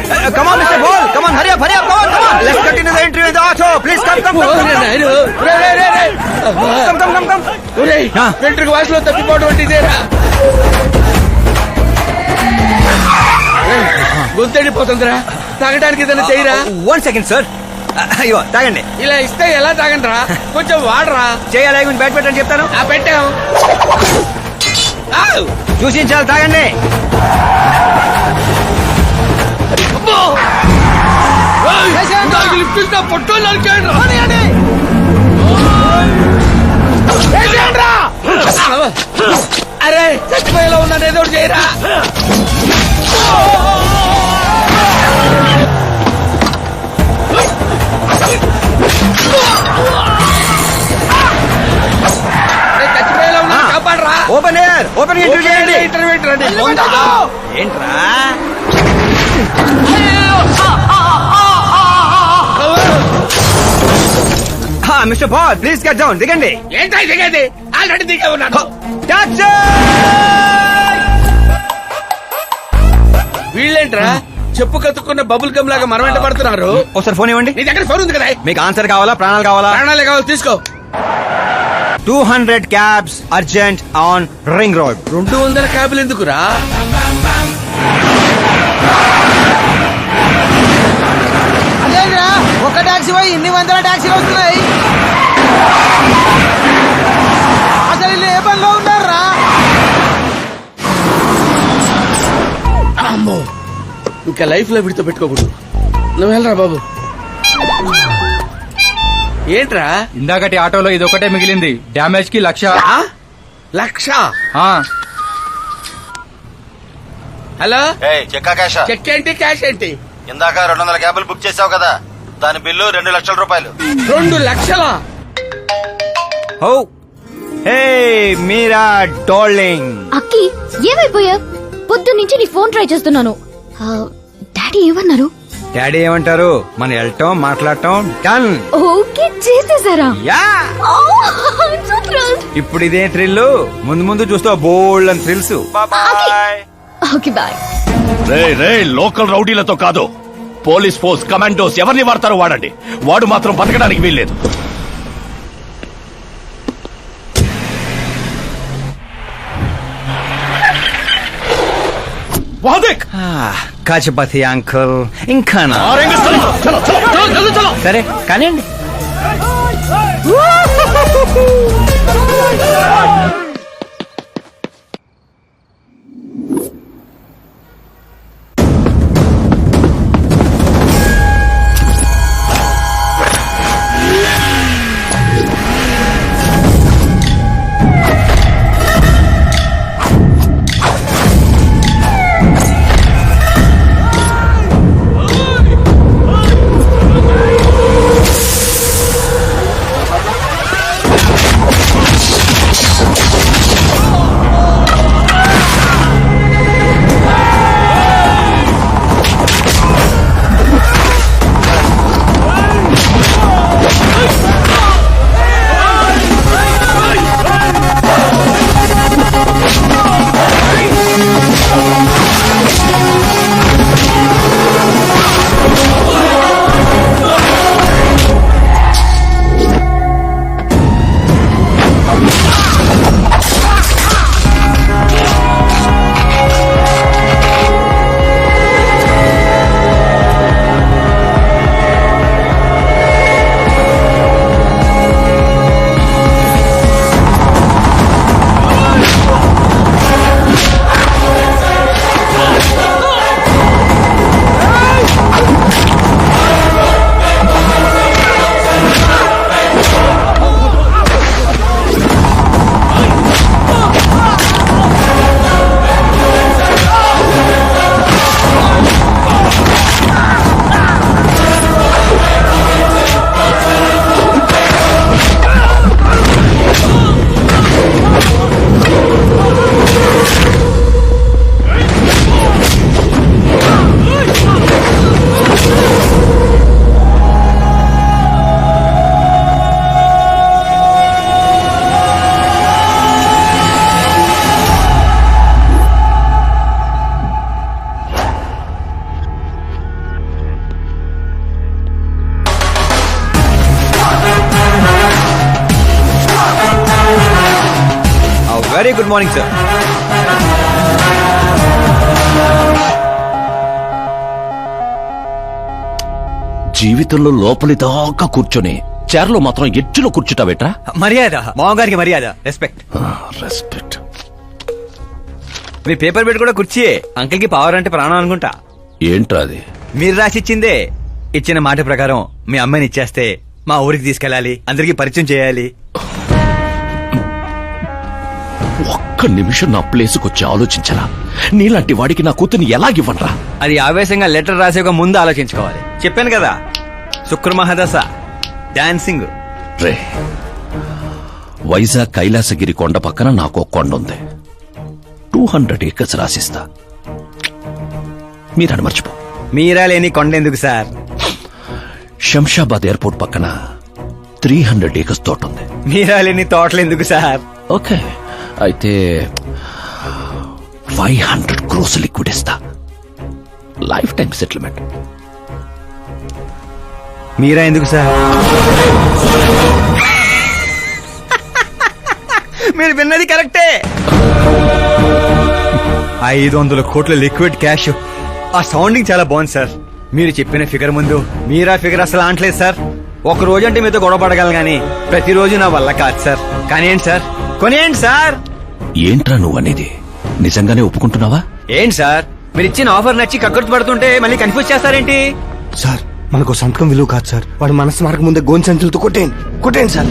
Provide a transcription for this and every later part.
Come on, Mr. Ball. Come on, hurry up, come on. Let's continue the interview in the auto. Please come. Come. వెంట్రుక వాసులో తప్పిపోవడం ఇదేరా. గొంతెడిపోతుందిరా, తాగడానికి ఏదైనా చేయరా. 1 second, sir. అయ్యో తాగండి. ఇలా ఇస్తే ఎలా తాగండిరా, కొంచెం వాడరా. చేయాలి బ్యాట్ పెట్టని చెప్తాను. పెట్టాం. చూసించాలి, తాగండి. అరే చచ్చిపోయేలా ఉన్నాను, ఏదో చేయరా. చచ్చిపోయేలా ఉన్నా, కాపాడరా. ఓపెన్ ఇంటర్వ్యూ చేయండి. ఇంటర్వ్యూ ఏంట్రా? Mister ball, please get down. దిగండి. ఏంటో దిగేది, ఆల్రెడీ దిగే ఉన్నాను. వీళ్ళేంట్రా చెప్పు కతుక్కున్న బబుల్ గమ్ లాగా మనం వెంట పడుతున్నారు. ఒకసారి ఫోన్ ఇవ్వండి. నీ దగ్గర ఫోన్ ఉంది కదా. మీకు ఆన్సర్ కావాలా, ప్రాణాలు కావాలా? ప్రాణాలే కావాలి, తీసుకో. 200 cabs urgent on ring road. 200 క్యాబులు ఎందుకురా? అదేరా, ఒక టాక్సీ పోయి ఇన్ని వందల టాక్సీలు వస్తున్నాయి. అసలు వీళ్ళు ఏ పనిలో ఉన్నారా? అమ్మో, ఇంకా లైఫ్ లో విడితో పెట్టుకోకూడదు. నువ్వు వెళ్ళరా బాబు. ఏంట్రా ఇందాకటి ఆటోలో ఇదొకటే మిగిలింది. డ్యామేజ్ కి 1,00,000. 1,00,000? హలో, చెక్ ఏంటి, క్యాష్ ఏంటి? ఇందాక 200 క్యాబులు బుక్ చేసావు కదా, దాని బిల్లు 2 లక్షల రూపాయలు. 2 లక్షలా? ఓ హే మీరా డార్లింగ్. అక్కి ఏమైపోయా? పొద్దు నుంచి నీ ఫోన్ ట్రై చేస్తున్నాను. డాడీ ఏమన్నారు? డాడీ ఏమంటారు? మన వెళ్ళటం మాట్లాడటం డన్. ఓకే చేసేసారా? యా. ఇప్పుడు ఇదే థ్రిల్, ముందు చూస్తా బోల్డ్ అని థ్రిల్స్. Okay boy. రే లోకల్ రౌడీలతో కాదు, పోలీస్ ఫోర్స్, కమాండోస్ ఎవరిని వాడతారో వాడండి. వాడు మాత్రం బతకడానికి వీల్లేదు. కాచపతి అంకుల్ ఇంకా సరే కానివ్వండి. Very good morning sir. జీవితంలో లోపలి దాకా కూర్చొని చైర్లో మాత్రం ఎడ్జ్లో కూర్చుంటావేట్రా? మర్యాద, మామగారికి మర్యాద, రెస్పెక్ట్. రెస్పెక్ట్. మీ పేపర్ పెట్టి కూడా కుర్చీయే. అంకిల్ కి పవర్ అంటే ప్రాణం అనుకుంటా. ఏంట్రా అది? మీరు రాసిచ్చిందే. ఇచ్చిన మాట ప్రకారం మీ అమ్మాయిని ఇచ్చేస్తే మా ఊరికి తీసుకెళ్ళాలి, అందరికీ పరిచయం చేయాలి. ఒక్క నిమిషం నా ప్లేసుకు వచ్చి ఆలోచించరా. నీలాంటి వాడికి నా కూతుర్ని ఎలాగివ్వనరా? అది ఆవేశంగా లెటర్ రాసే ఒక ముందు ఆలోచించుకోవాలి. చెప్పాను కదా, శుక్ర మహాదశ, డాన్సింగ్. రే, వైజాగ్ కైలాసగిరి కొండ పక్కన నాకు ఒక కొండ ఉంది. 200 acres రాసిస్తా. మీరని మర్చిపో. మీరా లేని కొండ ఎందుకు సార్? శంషాబాద్ ఎయిర్పోర్ట్ పక్కన 300 acres తోట ఉంది. మీరా లేని తోటలు ఎందుకు సార్? ఓకే, అయితే 500 crores లిక్విడ్ ఇస్తా. Life time settlement. మీరా ఎందుకు సార్? మీరు విన్నది కరెక్టే. 500 కోట్ల లిక్విడ్ క్యాష్. ఆ సౌండింగ్ చాలా బాగుంది సార్. మీరు చెప్పిన ఫిగర్ ముందు మీరా ఫిగర్ అసలు అంటలేదు సార్. ఒక రోజు అంటే మీతో గొడవ పడగలను గానీ ప్రతిరోజు నా వల్ల కాదు సార్. కానివ్వండి సార్, కొనియండి సార్. ఏంట్రా నువ్వనేది? నిజంగానే ఒప్పుకుంటున్నావా? ఏంటి సార్, మీరు ఇచ్చిన ఆఫర్ నచ్చి కక్కుర్తి పడుతుంటే మళ్ళీ కన్ఫ్యూజ్ చేస్తారేంటి? సార్ మనకు సంతకం విలువ కాదు సార్. వాడు మనసు మార్గం ముందే గోన్ సంచులతో కొట్టేయండి సార్.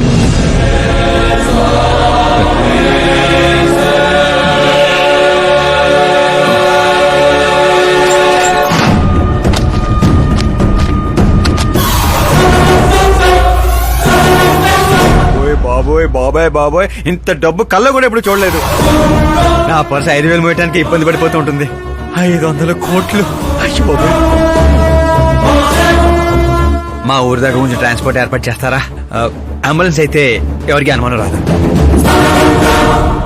బాబోయ్ బాబాయ్ బాబోయ్, ఇంత డబ్బు కళ్ళ కూడా ఎప్పుడు చూడలేదు. నా పర్స్ 5,000 మోయటానికి ఇబ్బంది పడిపోతూ ఉంటుంది. 500 కోట్లు. అయ్యో బాబోయ్. మా ఊరి దగ్గర కొంచెం ట్రాన్స్పోర్ట్ ఏర్పాటు చేస్తారా? అంబులెన్స్ అయితే ఎవరికి అనుమానం రాదు.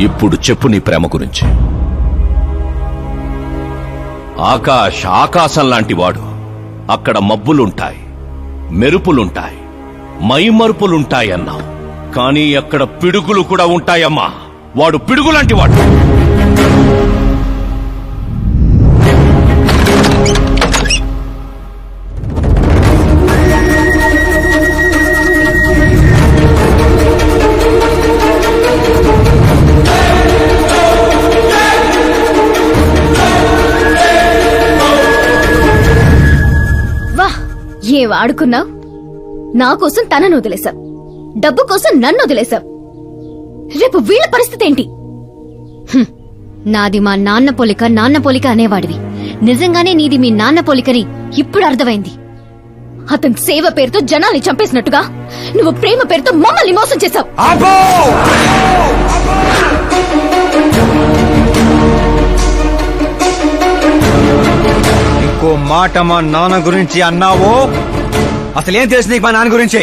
ఇప్పుడు చెప్పు నీ ప్రేమ గురించి. ఆకాశం లాంటి వాడు. అక్కడ మబ్బులుంటాయి, మెరుపులుంటాయి, మైమరుపులుంటాయి అన్నావు. కానీ అక్కడ పిడుగులు కూడా ఉంటాయమ్మా. వాడు పిడుగులాంటి వాడు. వా, ఏం ఆడుకున్నావు? నా కోసం తనను వదిలేశావు, డబ్బు కోసం నన్ను వదిలేశావు. రేపు వీళ్ళ పరిస్థితి ఏంటి? నాది మా నాన్న పోలిక అనేవాడివి. నిజంగానే నీది మీ నాన్న పోలికని ఇప్పుడు అర్థమైంది. అతని సేవ పేరుతో జనాల్ని చంపేసినట్టుగా నువ్వు ప్రేమ పేరుతో మమ్మల్ని మోసం చేశావు. ఇంకో మాట మా నాన్న గురించి అన్నావో అసలేం తెలుసు నీకు మా నాన్న గురించి?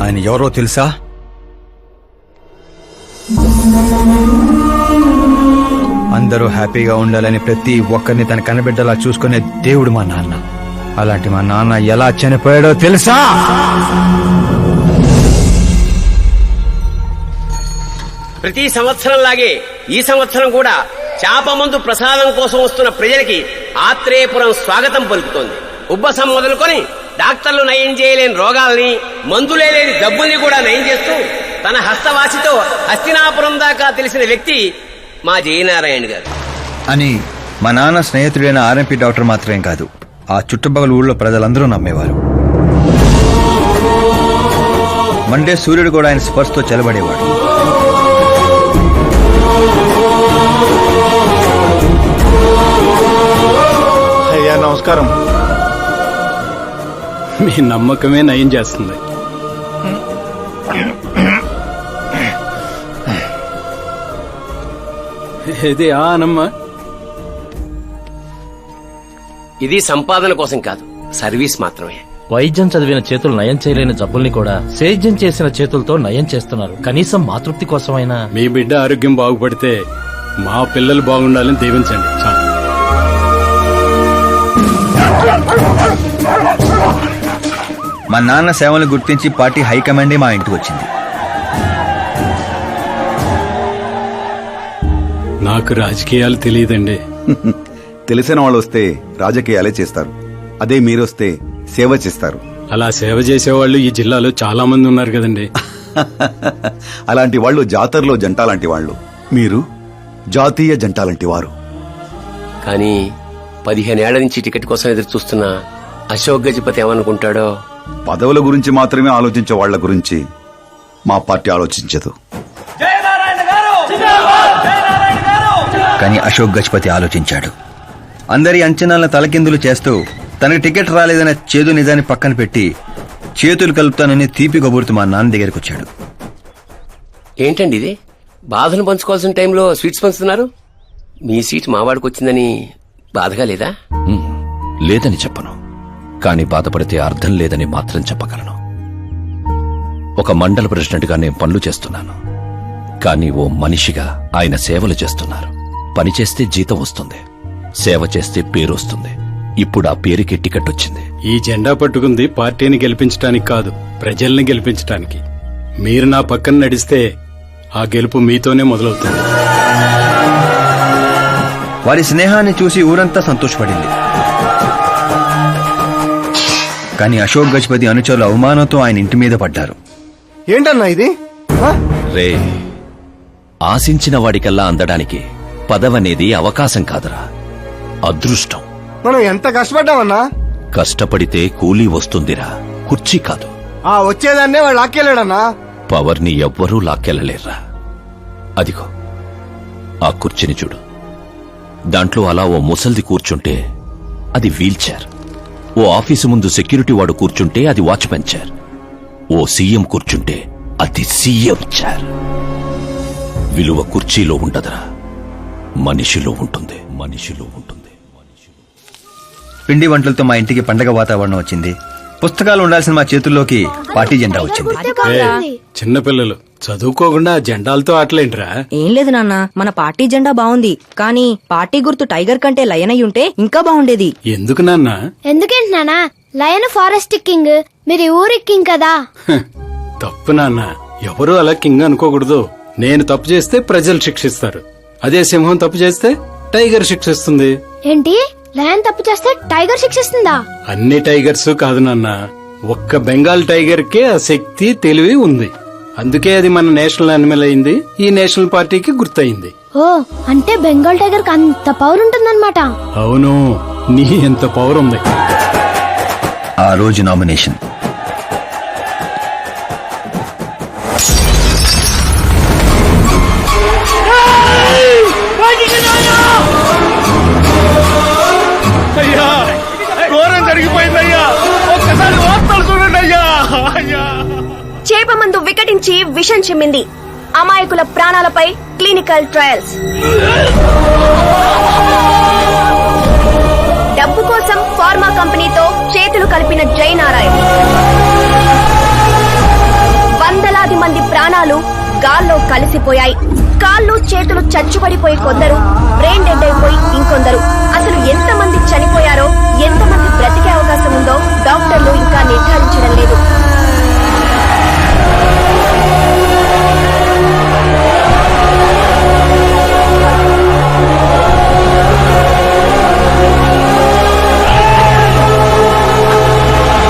ఆయన ఎవరో తెలుసా? అందరూ హ్యాపీగా ఉండాలని ప్రతి ఒక్కరిని తన కనబిడ్డలా చూసుకునే దేవుడు మా నాన్న. అలాంటి మా నాన్న ఎలా చనిపోయాడో తెలుసా? ప్రతి సంవత్సరం లాగే ఈ సంవత్సరం కూడా చాపమందు ప్రసాదం కోసం వస్తున్న ప్రజలకి ఆత్రేయపురం స్వాగతం పలుకుతోంది. ఉబ్బసం మొదలుకొని డాక్టర్లు నయం చేయలేని రోగాల్ని, మందులే లేని జబ్బుల్ని కూడా నయం చేస్తూ తన హస్తవాసితో హస్తినాపురం దాకా తెలిసిన వ్యక్తి మా జయనారాయణ గారు. అని మా నాన్న స్నేహితుడైన ఆర్ఎంపీ డాక్టర్ మాత్రమే కాదు, ఆ చుట్టుపక్కల ఊళ్ళో ప్రజలందరూ నమ్మేవారు. మండే సూర్యుడు కూడా ఆయన స్పర్శతో చెలబడేవాడు. అయ్యా నమస్కారం. మీ నమ్మకమే నయం చేస్తుంది. ఇది ఆనమ్మ. ఇది సంపాదన కోసం కాదు, సర్వీస్ మాత్రమే. వైద్యం చదివిన చేతులు నయం చేయలేని జబ్బుల్ని కూడా సేద్యం చేసిన చేతులతో నయం చేస్తున్నారు. కనీసం మాతృప్తి కోసమైనా. మీ బిడ్డ ఆరోగ్యం బాగుపడితే మా పిల్లలు బాగుండాలని దీవించండి. మా నాన్న సేవలు గుర్తించి పార్టీ హైకమాండే మా ఇంటికి వచ్చింది. నాకు రాజకీయాలు తెలియదండి. తెలిసిన వాళ్ళు వస్తే రాజకీయాలే చేస్తారు. అదే మీరొస్తే సేవ చేస్తారు. అలా సేవ చేసేవాళ్ళు ఈ జిల్లాలో చాలా మంది ఉన్నారు కదండి. అలాంటి వాళ్ళు జాతరలో జంట లాంటి వాళ్ళు. మీరు జాతీయ జంట లాంటి వారు. కానీ 15 ఏళ్ల నుంచి టికెట్ కోసం ఎదురు చూస్తున్న అశోక్ గజపతి ఏమనుకుంటాడో. పదవుల గురించి మాత్రమే ఆలోచించే వాళ్ల గురించి మా పార్టీ ఆలోచించదు. కానీ అశోక్ గజపతి ఆలోచించాడు. అందరి అంచనాలను తలకిందులు చేస్తూ తనకు టికెట్ రాలేదన్న చేదు నిజాన్ని పక్కన పెట్టి చేతులు కలుపుతానని తీపి కబురుతూ మా నాన్న దగ్గరికి వచ్చాడు. ఏంటండి ఇది? బాధను పంచుకోవాల్సిన టైంలో స్వీట్స్ పంచుతున్నారు. మీ సీట్ మావాడికి వచ్చిందని బాధగా లేదా? లేదని చెప్పను, కానీ బాధపడితే అర్థం లేదని మాత్రం చెప్పగలను. ఒక మండల ప్రెసిడెంట్గా నేను పనులు చేస్తున్నాను, కానీ ఓ మనిషిగా ఆయన సేవలు చేస్తున్నారు. పని చేస్తే జీతం వస్తుంది, సేవ చేస్తే పేరు వస్తుంది. ఇప్పుడు ఆ పేరుకి టికెట్ వచ్చింది. ఈ జెండా పట్టుకుంది పార్టీని గెలిపించడానికి కాదు, ప్రజల్ని గెలిపించడానికి. మీరు నా పక్కన నడిస్తే ఆ గెలుపు మీతోనే మొదలవుతుంది. వారి స్నేహాన్ని చూసి ఊరంతా సంతోషపడింది. కానీ అశోక్ గజపతి అనుచరుల అవమానంతో ఆయన ఇంటి మీద పడ్డారు. ఏంటన్నా ఇది? రే, ఆశించిన వాడికల్లా అందడానికి పదవనేది అవకాశం కాదురా, అదృష్టం. మనం ఎంత కష్టపడ్డామన్నా? కష్టపడితే కూలీ వస్తుందిరా, కుర్చీ కాదు. ఆ వచ్చేదాన్నే వాళ్ళు లాక్కెళ్ళాడన్నా. పవర్ని ఎవ్వరూ లాక్కెళ్లలేర్రా. అదిగో ఆ కుర్చీని చూడు, దాంట్లో అలా ఓ ముసల్ది కూర్చుంటే అది వీల్ చైర్. ఓ ఆఫీసు ముందు సెక్యూరిటీ వాడు కూర్చుంటే అది వాచ్మెన్ చైర్. ఓ సీఎం కూర్చుంటే అది సీఎం చైర్. విలువ కుర్చీలో ఉండదురా, మనిషిలో ఉంటుంది. మనిషిలో ఉంటుంది. పిండి వంటలతో మా ఇంటికి పండగ వాతావరణం వచ్చింది. పుస్తకాలు ఉండాల్సిన మా చేతుల్లోకి పార్టీ జెండా వచ్చింది. చిన్నపిల్లలు చదువుకోకుండా జెండాలతో ఆటలేంట్రా? ఏం లేదు నాన్న, మన పార్టీ జెండా బాగుంది, కానీ పార్టీ గుర్తు టైగర్ కంటే లయన్ అయి ఉంటే ఇంకా బాగుండేది. ఎందుకు నాన్న? ఎందుకేంటి నానా? లయన్ ఫారెస్ట్ కింగ్, మీరు ఊరి కింగ్ కదా. తప్పు నాన్న, ఎవరు అలా కింగ్ అనుకోకూడదు. నేను తప్పు చేస్తే ప్రజలు శిక్షిస్తారు, అదే సింహం తప్పు చేస్తే టైగర్ శిక్షిస్తుంది. ఏంటి? లయన్ తప్పు చేస్తే టైగర్ శిక్షిస్తుందా? అన్ని టైగర్స్ కాదు నాన్న, ఒక్క బెంగాల్ టైగర్ కే ఆ శక్తి తెలివి ఉంది. అందుకే అది మన నేషనల్ యానిమల్ అయింది, ఈ నేషనల్ పార్టీకి గుర్తయింది. ఓ, అంటే బెంగాల్ టైగర్ కి అంత పవర్ ఉంటుందన్నమాట. అవును, నీ ఎంత పవర్ ఉంది. ఆ రోజు నామినేషన్. చేప మందు వికటించి విషం చిమ్మింది. అమాయకుల ప్రాణాలపై క్లినికల్ ట్రయల్స్. డబ్బు కోసం ఫార్మా కంపెనీతో చేతులు కలిపిన జయనారాయణ. వందలాది మంది ప్రాణాలు గాల్లో కలిసిపోయాయి. కాళ్ళు చేతులు చచ్చుబడిపోయి కొందరు, బ్రెయిన్ డెడ్ అయిపోయి ఇంకొందరు. అసలు ఎంతమంది చనిపోయారో, ఎంతమంది బ్రతికే అవకాశం ఉందో డాక్టర్లు ఇంకా నిర్ధారించడం లేదు.